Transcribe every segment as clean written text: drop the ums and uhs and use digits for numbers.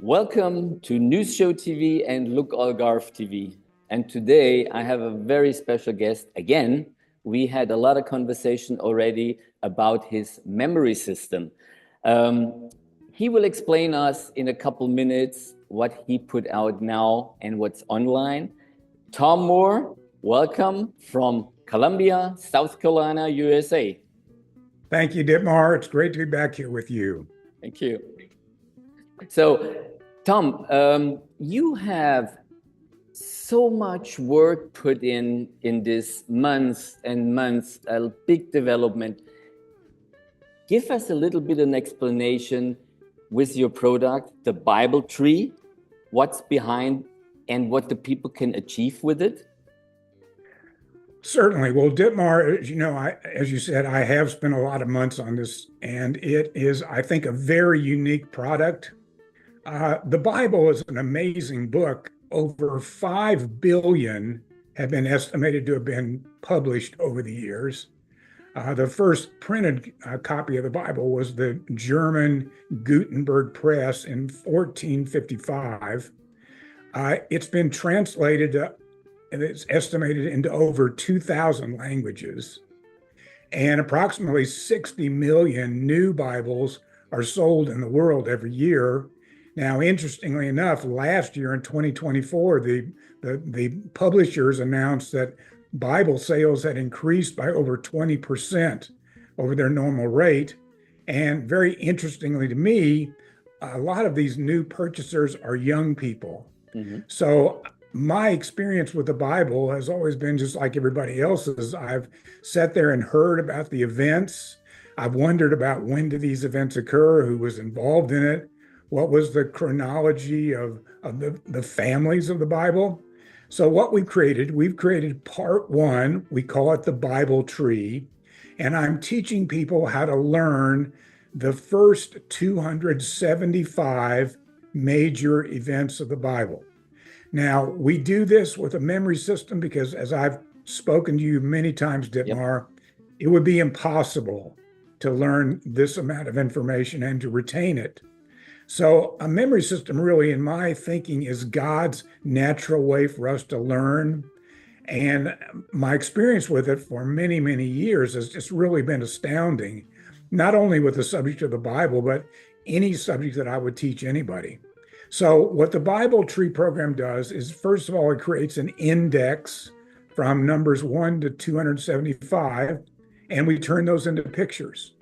Welcome to NewsShowTV and Look Algarve TV. And today I have a very special guest again. We had a lot of conversation already about his memory system. He will explain us in a couple minutes what he put out now and what's online. Tom Moore, welcome from Columbia, South Carolina, USA. Thank you, Dietmar. It's great to be back here with you. Thank you. So, Tom, you have so much work put in this months and months, a big development. Give us a little bit of an explanation with your product, the Bible tree, what's behind and what the people can achieve with it. Certainly. Well, Dietmar, as you know, as you said, I have spent a lot of months on this, and it is, I think, a very unique product. The Bible is an amazing book. Over 5 billion have been estimated to have been published over the years. The first printed copy of the Bible was the German Gutenberg Press in 1455. It's been translated, and it's estimated into over 2,000 languages. And approximately 60 million new Bibles are sold in the world every year. Now, interestingly enough, last year in 2024, the publishers announced that Bible sales had increased by over 20% over their normal rate. And very interestingly to me, a lot of these new purchasers are young people. Mm-hmm. So my experience with the Bible has always been just like everybody else's. I've sat there and heard about the events. I've wondered about when did these events occur, who was involved in it, what was the chronology of the families of the Bible. So what we've created part one, we call it the Bible tree, and I'm teaching people how to learn the first 275 major events of the Bible. Now, we do this with a memory system because, as I've spoken to you many times, Dietmar, It would be impossible to learn this amount of information and to retain it. So a memory system really, in my thinking, is God's natural way for us to learn. And my experience with it for many, many years has just really been astounding, not only with the subject of the Bible, but any subject that I would teach anybody. So what the Bible Tree program does is, first of all, it creates an index from numbers 1 to 275, and we turn those into pictures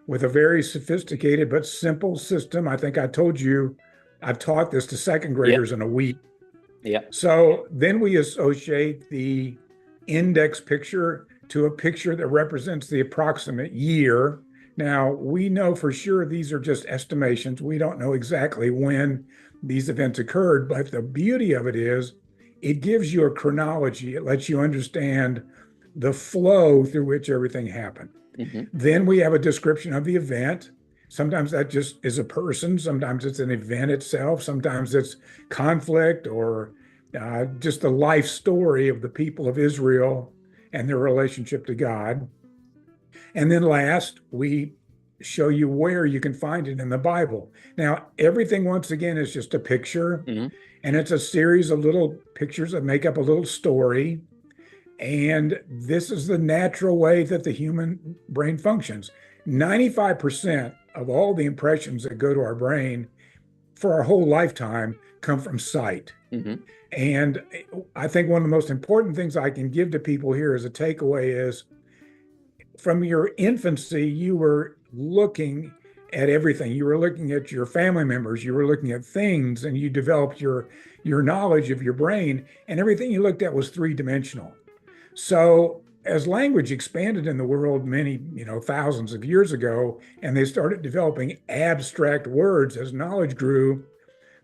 with a very sophisticated but simple system. I think I told you I've taught this to second graders in a week. Yeah. So then we associate the index picture to a picture that represents the approximate year. Now, we know for sure these are just estimations. We don't know exactly when these events occurred, but the beauty of it is it gives you a chronology. It lets you understand the flow through which everything happened. Mm-hmm. Then we have a description of the event. Sometimes that just is a person. Sometimes it's an event itself. Sometimes it's conflict or just the life story of the people of Israel and their relationship to God. And then last, we show you where you can find it in the Bible. Now, everything, once again, is just a picture. Mm-hmm. And it's a series of little pictures that make up a little story. And this is the natural way that the human brain functions. 95% of all the impressions that go to our brain for our whole lifetime come from sight. Mm-hmm. And I think one of the most important things I can give to people here as a takeaway is, from your infancy, you were looking at everything. You were looking at your family members, you were looking at things, and you developed your knowledge of your brain, and everything you looked at was three-dimensional. So as language expanded in the world many, thousands of years ago, and they started developing abstract words as knowledge grew,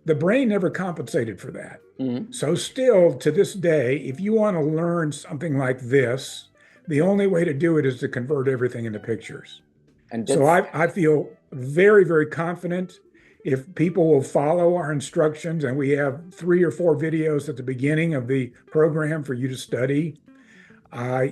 the brain never compensated for that. Mm-hmm. So still to this day, if you want to learn something like this, the only way to do it is to convert everything into pictures. And so I feel very, very confident if people will follow our instructions, and we have 3 or 4 videos at the beginning of the program for you to study.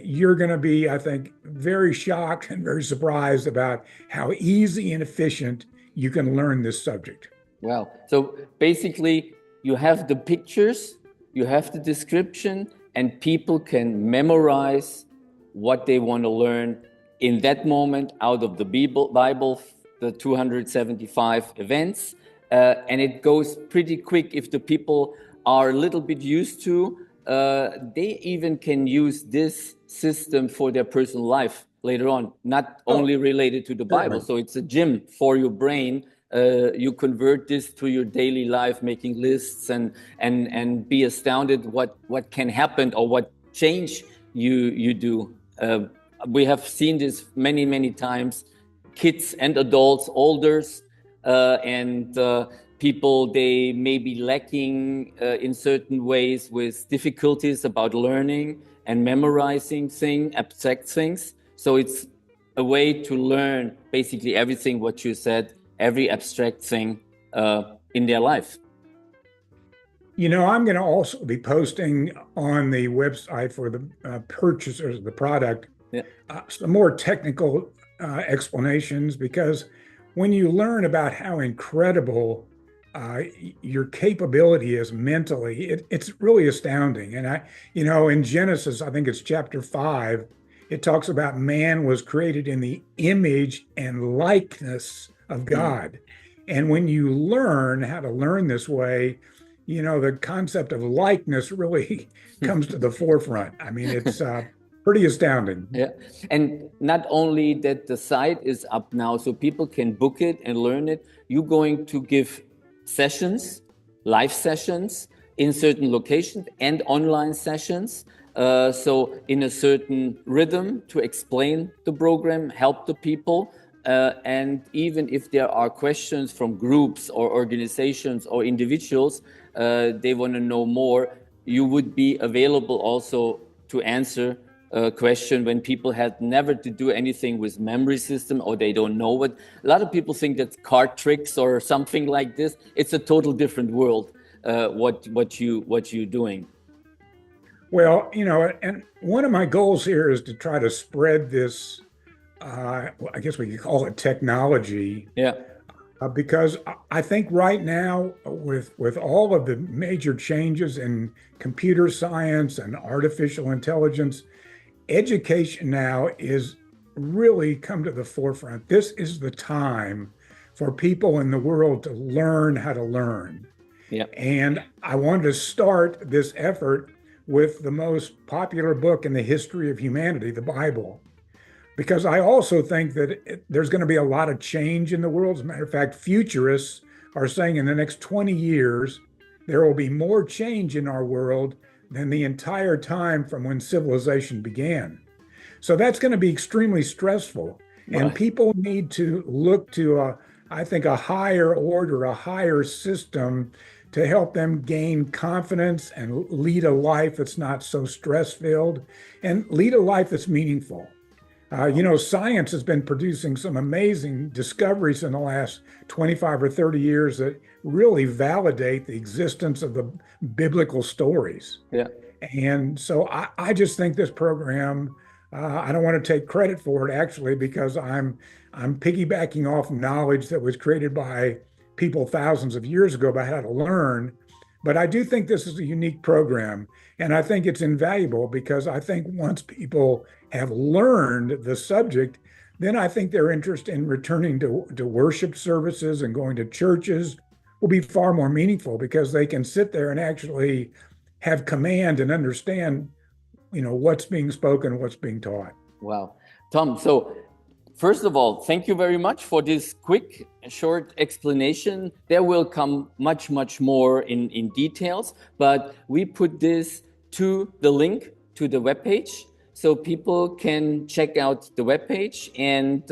You're going to be, I think, very shocked and very surprised about how easy and efficient you can learn this subject. Wow. So basically, you have the pictures, you have the description, and people can memorize what they want to learn in that moment out of the Bible, the 275 events. And it goes pretty quick if the people are a little bit used to. They even can use this system for their personal life later on, not only related to the Bible. Certainly. So it's a gym for your brain. You convert this to your daily life, making lists and be astounded what can happen or what change you do. We have seen this many times. Kids and adults, elders, and people, they may be lacking in certain ways with difficulties about learning and memorizing abstract things. So it's a way to learn basically everything what you said, every abstract thing in their life. I'm going to also be posting on the website for the purchasers of the product some more technical explanations, because when you learn about how incredible your capability is mentally, it's really astounding. And in Genesis, I think it's chapter 5, it talks about man was created in the image and likeness of God. And when you learn how to learn this way, the concept of likeness really comes to the forefront. I mean, it's pretty astounding. Yeah. And not only that, the site is up now, so people can book it and learn it. You're going to give sessions, live sessions in certain locations and online sessions. So in a certain rhythm to explain the program, help the people. And even if there are questions from groups or organizations or individuals, they want to know more, you would be available also to answer a question when people had never to do anything with memory system, or they don't know what. A lot of people think that's card tricks or something like this. It's a total different world, what you're doing. Well, and one of my goals here is to try to spread this, I guess we could call it technology. Yeah. Because I think right now, with all of the major changes in computer science and artificial intelligence, education now is really come to the forefront. This is the time for people in the world to learn how to learn. Yeah. And I wanted to start this effort with the most popular book in the history of humanity, the Bible, because I also think that there's going to be a lot of change in the world. As a matter of fact, futurists are saying in the next 20 years, there will be more change in our world than the entire time from when civilization began. So that's going to be extremely stressful. Right. And people need to look to, I think, a higher order, a higher system to help them gain confidence and lead a life that's not so stress-filled and lead a life that's meaningful. Science has been producing some amazing discoveries in the last 25 or 30 years that really validate the existence of the biblical stories. Yeah. And so I just think this program, I don't want to take credit for it actually, because I'm piggybacking off knowledge that was created by people thousands of years ago about how to learn. But I do think this is a unique program, and I think it's invaluable, because I think once people have learned the subject, then I think their interest in returning to worship services and going to churches will be far more meaningful, because they can sit there and actually have command and understand, what's being spoken, what's being taught. Wow. Tom, so first of all, thank you very much for this quick, short explanation. There will come much more in details, but we put this to the link to the webpage, so people can check out the webpage and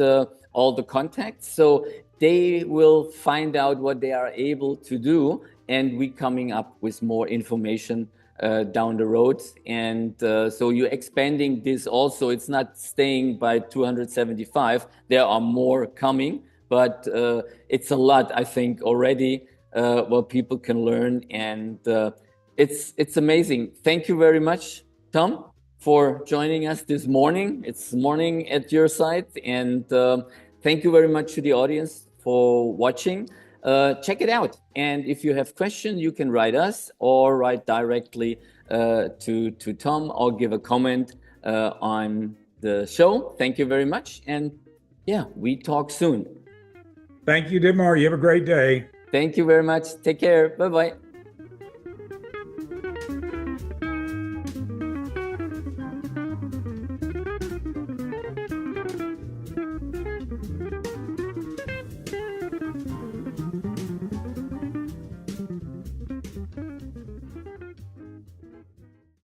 all the contacts. So they will find out what they are able to do, and we coming up with more information down the road. And so you're expanding this also. It's not staying by 275. There are more coming, but it's a lot, I think, already what people can learn. And it's amazing. Thank you very much, Tom, for joining us this morning. It's morning at your side. And thank you very much to the audience for watching. check it out. And if you have questions, you can write us or write directly to Tom or give a comment on the show. Thank you very much. And yeah, we talk soon. Thank you, Dimar. You have a great day. Thank you very much. Take care. Bye-bye.